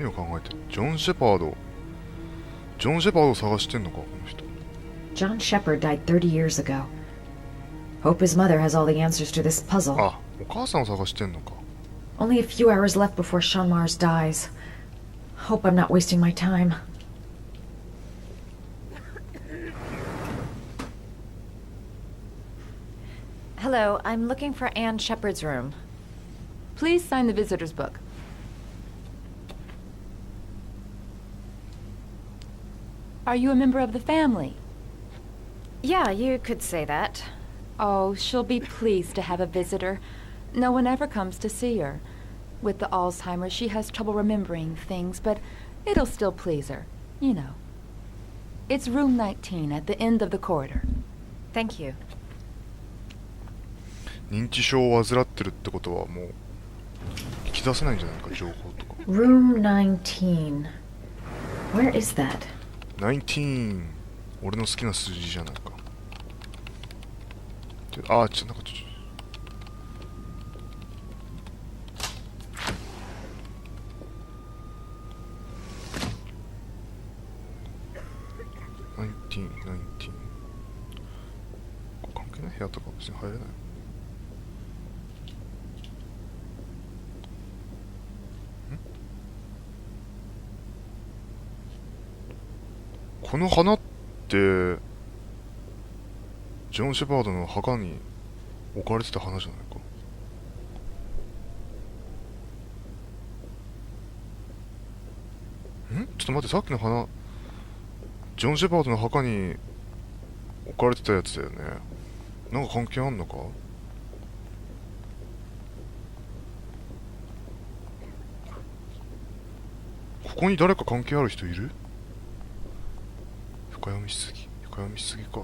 何を考えてる？ジョン・シェパード。ジョン・シェパードを探してんのか、この人。John Shepard died 30 years ago. Hope his mother has all the answers to this puzzle. あ、お母さんを探してんのか。Only a few hours left before Sean Mars dies. Hope I'm not wasting my time. Hello, I'm looking for Anne Shepard's room. Please sign the visitor's book. Are you a member of the family? Yeah, you could say that. Oh, she'll be pleased to have a visitor. No one ever comes to see her. With the Alzheimer's, she has trouble remembering things, but it'll still please her, you know. It's room 19 at the end of the corridor. Thank you. 認知症を患ってるってことはもう聞き出せないんじゃないか、情報とか。Room 19. Where is that? 19。俺の好きな数字じゃないか。あ、なんか19。これ関係ない部屋とか別に入れない。この花ってジョン・シェパードの墓に置かれてた花じゃないか。ちょっと待って、さっきの花ジョン・シェパードの墓に置かれてたやつだよね。なんか関係あんのか？ここに誰か関係ある人いる？深読みしすぎか。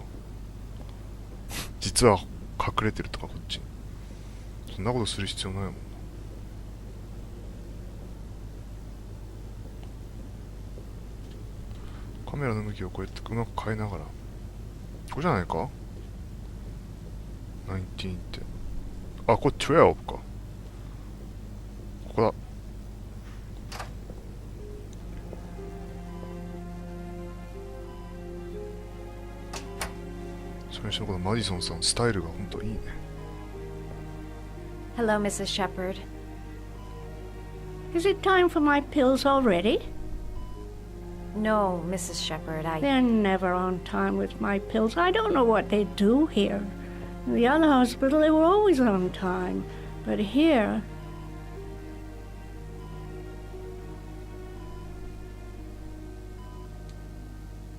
実は隠れてるとか、こっちにそんなことする必要ないもんな。カメラの向きをこうやってうまく変えながら、これじゃないか？ 19 って、あ、これ12か。ここだ。それにしてもこのマディソンさん、スタイルがほんといいね。Hello, Mrs. Shepard. Is it time for my pills already? No, Mrs. Shepard, They're never on time with my pills. I don't know what they do here. In the other hospital, they were always on time. But here...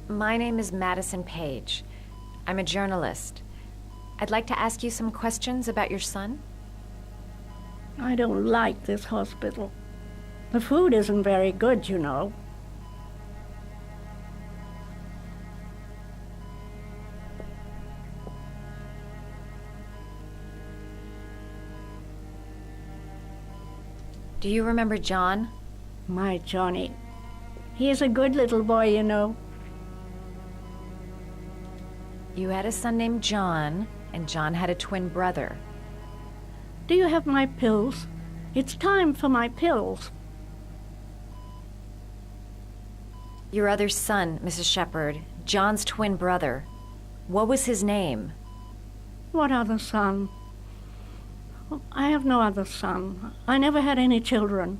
My name is Madison Page. I'm a journalist. I'd like to ask you some questions about your son. I don't like this hospital. The food isn't very good, you know. Do you remember John? My Johnny. He is a good little boy, you know. You had a son named John, and John had a twin brother. Do you have my pills? It's time for my pills. Your other son, Mrs. Shepard, John's twin brother. What was his name? What other son? Oh, I have no other son. I never had any children.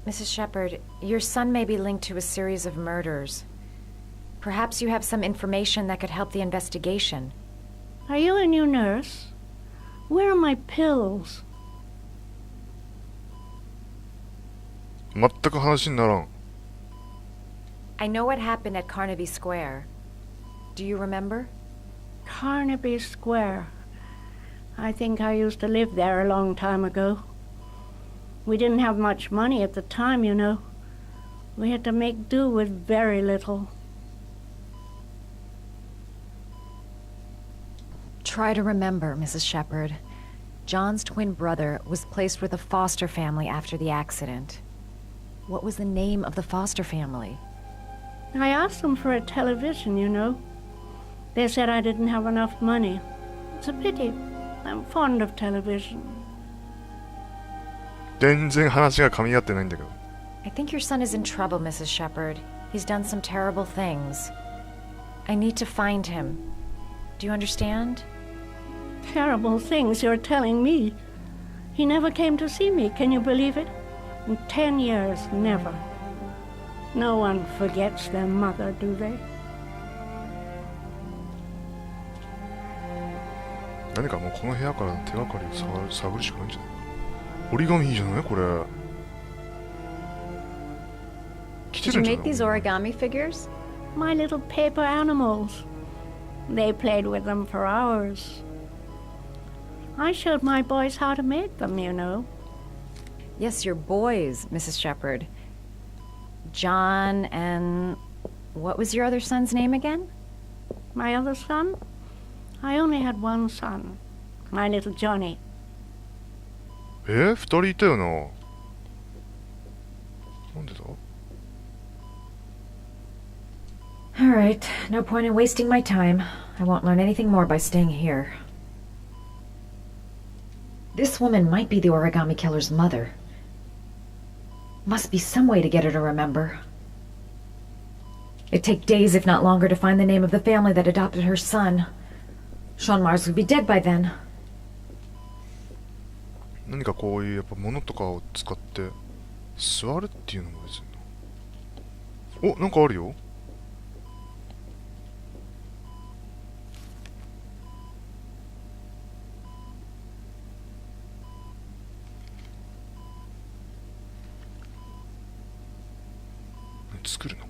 Mrs. Shepard, your son may be linked to a series of murders. Perhaps you have some information that could help the investigation. Are you a new nurse? Where are my pills? 全く話にならん。I know what happened at Carnaby Square. Do you remember? Carnaby Square. I think I used to live there a long time ago. We didn't have much money at the time, you know. We had to make do with very little. Try to remember, Mrs. Shepard. John's twin brother was placed with a foster family after the accident. What was the name of the foster family? I asked them for a television, you know. They said I didn't have enough money. It's a pity. I'm fond of television. 全然話が噛み合ってないんだけど。 I think your son is in trouble, Mrs. Shepherd. He's done some terrible things. I need to find him. Do you understand? Terrible things you're telling me. He never came to see me, can you believe it? In 10 years, never. No one forgets their mother, do they? 何かもうこの部屋から手がかりを探るしかないんじゃないか。折り紙いいじゃないこれ。来て Did る you んじゃ make ない these origami figures? My little paper animals. They played with them for hours. I showed my boys how to make them, you know. Yes, your boys, Mrs. Shepherd. John and... What was your other son's name again? My other son? I only had one son. My little Johnny. 二人いたよな。なんでだ Alright, no point in wasting my time. I won't learn anything more by staying here. This woman might be the origami killer's mother. Must be some way to get her to remember. It'd take days, if not longer, to find the name of the family that adopted her son. Sean Mars would be dead by then. 何かこういうやっぱ物とかを使って座るっていうのも別にな。お、なんかあるよ。作るの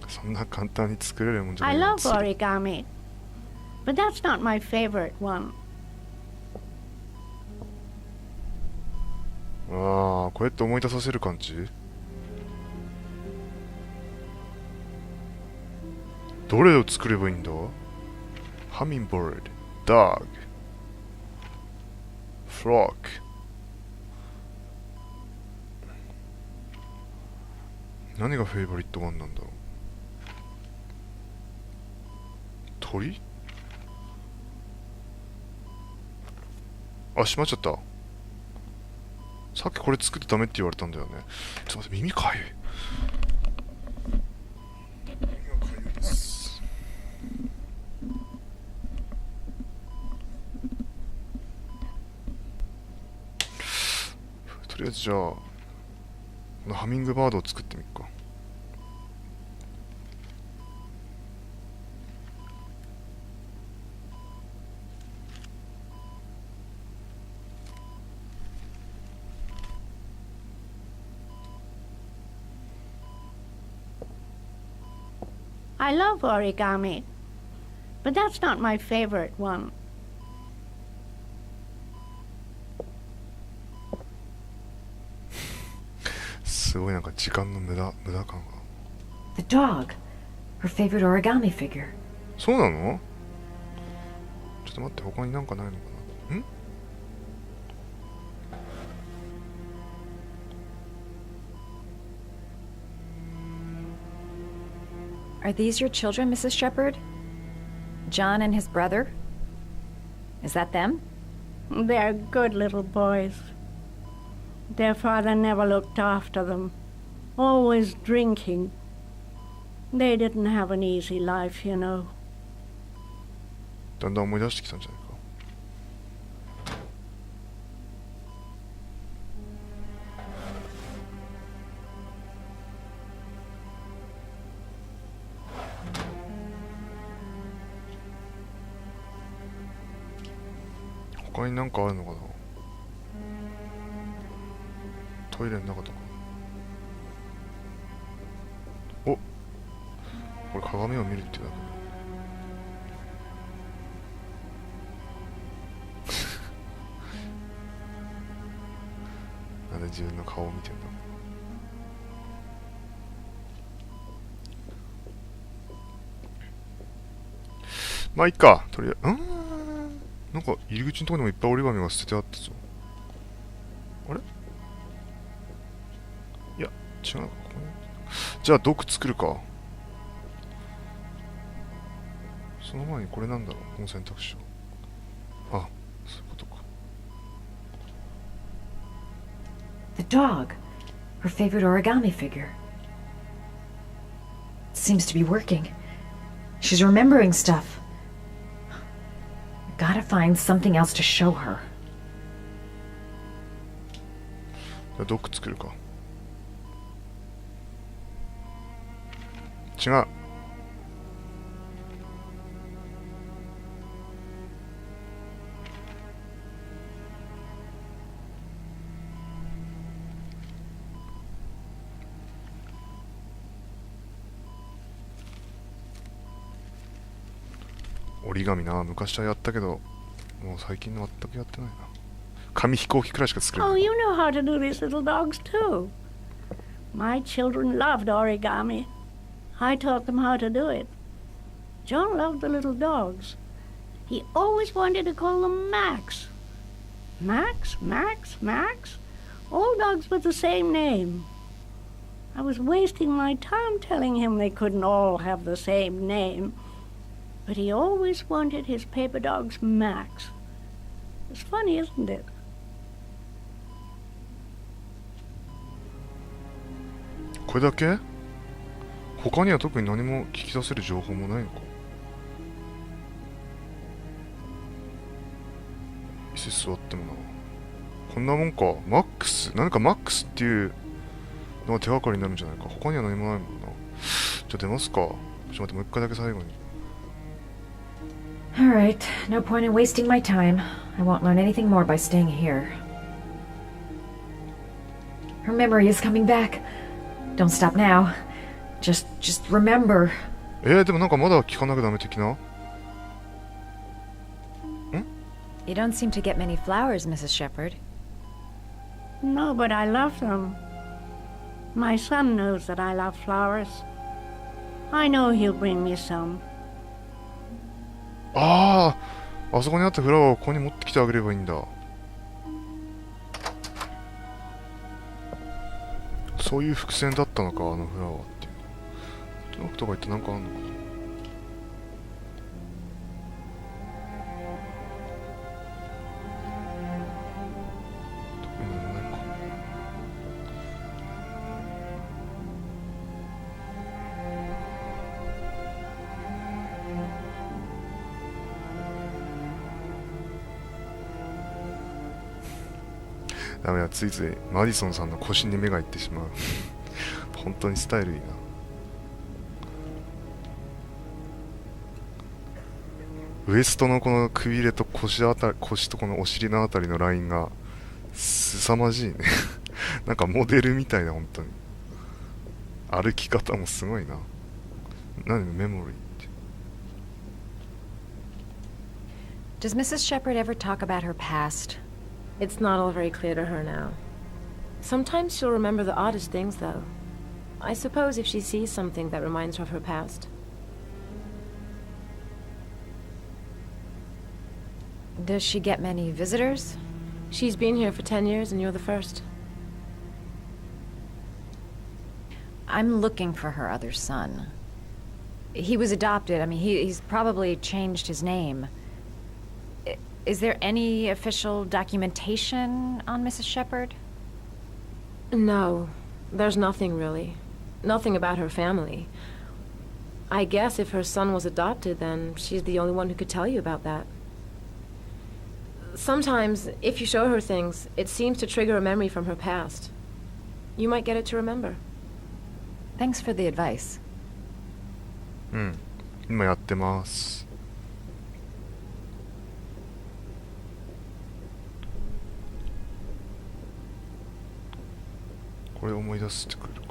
そんな簡単に作れるもんじゃな I いな love origami. But that's not my favorite one. ああ、こうやって思い出させる感じ。どれを作ればいいんだ？ハミングバード、ドッグ、フロック。何がフェイバリットワンなんだろう。鳥？あ、閉まっちゃった。さっきこれ作ってダメって言われたんだよね。ちょっと待って、耳かゆい。耳がかゆいです。とりあえずじゃあ、このハミングバードを作ってみっか。I love origami. But that's not my favorite one. すごいなんか時間の無駄感が。The dog. Her favorite origami figure. そうなの？ちょっと待って、他になんかないのかな。ん？ Are these your children, Mrs. Shepherd? John and his brother? Is that them? They're good little boys. Their father never looked after them. Always drinking. They didn't have an easy life, you know. だんだん思い出してきたんじゃないか。他になんかあるのかな。トイレの中とか。お、これ鏡を見るってだけ。なんで自分の顔を見てんだ。まあいいか。とりあえず、なんか入り口のところにもいっぱい折り紙が捨ててあったぞ。あれ？違うのか、ここに。じゃあドック作るか。その前にこれなんだろう、この選択肢は。あ、そういうことか。The dog. Her favorite origami figure. It seems to be working. She's remembering stuff. Gotta find something else to show her. じゃあドック作るか。違う。折り紙な、昔はやったけど、もう最近の全くやってないな。紙飛行機くらいしか作れな Oh, い。 you know how to do these little dogs too. My children loved origami. I taught them how to do it. John loved the little dogs. He always wanted to call them Max. Max, Max, Max. All dogs with the same name. I was wasting my time telling him they couldn't all have the same name. But he always wanted his paper dogs Max. It's funny, isn't it? これだけ？他には特に何も聞き出せる情報もないのか。椅子座ってもな。こんなもんか。マックス。何かマックスっていうのが手がかりになるんじゃないか。他には何もないもんな。じゃあ出ますか。ちょっと待って、もう一回だけ最後に。Alright, no point in wasting my time. I won't learn anything more by staying here. Her memory is coming back. Don't stop now. Just remember. でもなんかまだ聞かなきゃダメ的な。 You don't seem to get many flowers, Mrs. Shepherd. No, but I love them. My son knows that I love flowers. I know he'll bring me some. あそこにあったフラワーをここに持ってきてあげればいいんだ。そういう伏線だったのか、あのフラワーっていうの。トラクとか言ってなんかあんのかな。特になんもないか。ダメだ、ついついマディソンさんの腰に目がいってしまう。本当にスタイルいいな。ウエストのこのくびれと腰とこのお尻のあたりのラインが凄まじいね。なんかモデルみたいな、本当に。歩き方もすごいな。何のメモリーって。 Does Mrs. Shepherd ever talk about her past? It's not all very clear to her now. Sometimes she'll remember the oddest things, though. I suppose if she sees something that reminds her of her past. Does she get many visitors? She's been here for 10 years, and you're the first. I'm looking for her other son. He was adopted. I mean, he's probably changed his name. Is there any official documentation on Mrs. Shepherd? No, there's nothing really. Nothing about her family. I guess if her son was adopted, then she's the only one who could tell you about that. Sometimes, if you show her things, it seems to trigger a memory from her past. You might get it to remember. Thanks for the advice. うん。今やってます。これ思い出してくれるか。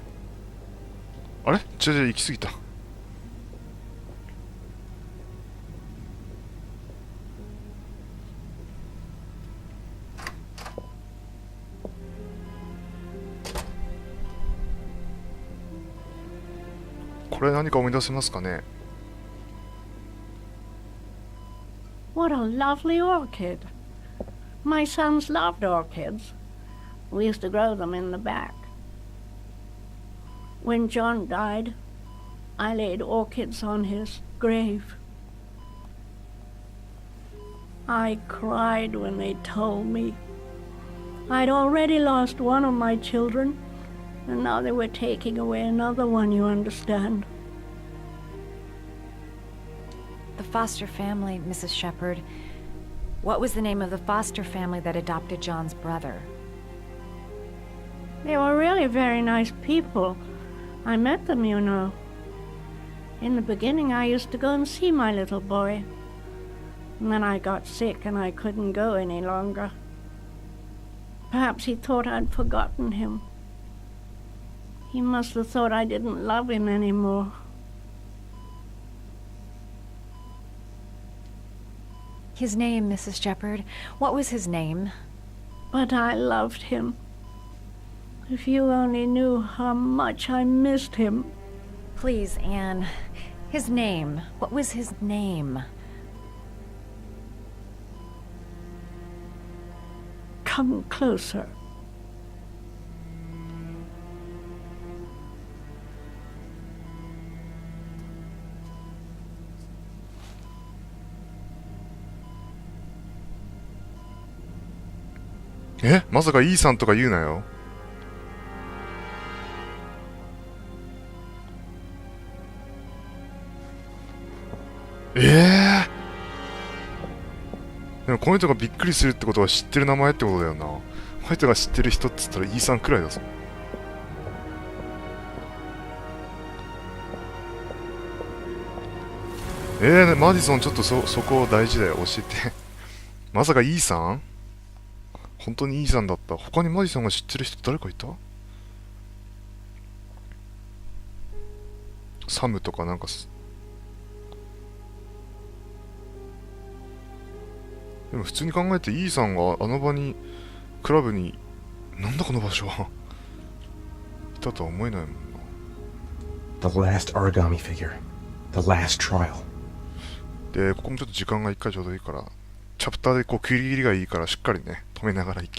あれ？行き過ぎた。これ何か思い出せますかね。 What a lovely orchid. My sons loved orchids. We used to grow them in the back. When John died, I laid orchids on his grave. I cried when they told me. I'd already lost one of my children, and now they were taking away another one, you understand. The foster family, Mrs. Shepherd. What was the name of the foster family that adopted John's brother? They were really very nice people. I met them, you know. In the beginning, I used to go and see my little boy. And then I got sick and I couldn't go any longer. Perhaps he thought I'd forgotten him. He must have thought I didn't love him anymore. His name, Mrs. Shepherd. What was his name? But I loved him. If you only knew how much I missed him. Please, Anne. His name. What was his name? Come closer.え、まさかイーさんとか言うなよ。でもこの人がびっくりするってことは知ってる名前ってことだよな。この人が知ってる人っつったらイーさんくらいだぞ。マディソンちょっとそこ大事だよ。教えて。まさかイーさん？本当にイーさんだった。他にマディソンが知ってる人誰かいた？サムとかなんかでも普通に考えてイーさんがあの場にクラブになんだこの場所はいたとは思えないもんな。 The last origami figure. The last trial. でここもちょっと時間が一回ちょうどいいからチャプターでこう区切りがいいからしっかりね止めながらいき